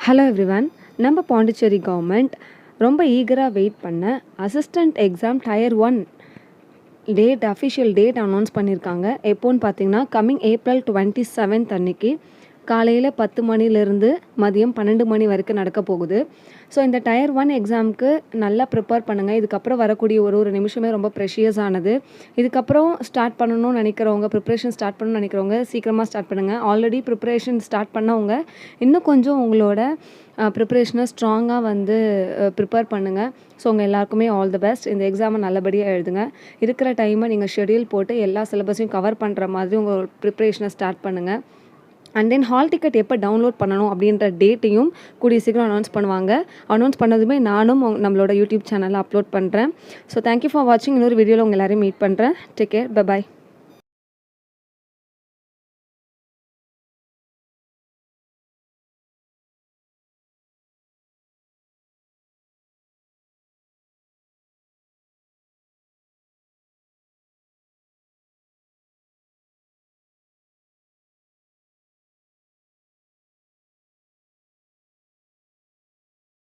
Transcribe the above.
Hello everyone. நம்ம Pondicherry government ரொம்ப ஈகராக வெயிட் பண்ண assistant exam tier 1 official date announce பண்ணியிருக்காங்க. எப்போன்னு பார்த்தீங்கன்னா கம்மிங் April 27 அன்னைக்கு காலையில் 10 மணிலேருந்து மதியம் 12 மணி வரைக்கும் நடக்க போகுது. ஸோ இந்த டயர் 1 எக்ஸாமுக்கு நல்லா ப்ரிப்பேர் பண்ணுங்கள். இதுக்கப்புறம் வரக்கூடிய ஒரு நிமிஷமே ரொம்ப ப்ரெஷியஸானது. இதுக்கப்புறம் ஸ்டார்ட் பண்ணணும்னு நினைக்கிறவங்க, ப்ரிப்ரேஷன் ஸ்டார்ட் பண்ணணும்னு நினைக்கிறவங்க சீக்கிரமாக ஸ்டார்ட் பண்ணுங்கள். ஆல்ரெடி ப்ரிப்ரேஷன் ஸ்டார்ட் பண்ணவங்க இன்னும் கொஞ்சம் உங்களோட ப்ரிப்ரேஷனை ஸ்ட்ராங்காக ப்ரிப்பேர் பண்ணுங்கள். ஸோ உங்கள் எல்லாருக்குமே ஆல் தி பெஸ்ட். இந்த எக்ஸாமை நல்லபடியாக எழுதுங்க. இருக்கிற டைமை நீங்கள் ஷெடியூல் போட்டு எல்லா சிலபஸையும் கவர் பண்ணுற மாதிரி உங்கள் ப்ரிப்ரேஷனை ஸ்டார்ட் பண்ணுங்கள். அண்ட் தென் ஹால் டிக்கெட் எப்போ டவுன்லோட் பண்ணணும் அப்படின்ற டேட்டையும் கூடிய சீக்கிரம் அனௌன்ஸ் பண்ணுவாங்க. அனௌன்ஸ் பண்ணதுமே நானும் நம்மளோட யூடியூப் சேனலில் அப்லோட் பண்ணுறேன். ஸோ தேங்க்யூ ஃபார் வாட்சிங். இன்னொரு வீடியோவில் உங்கள் எல்லாரையும் மீட் பண்ணுறேன். Take care. பை.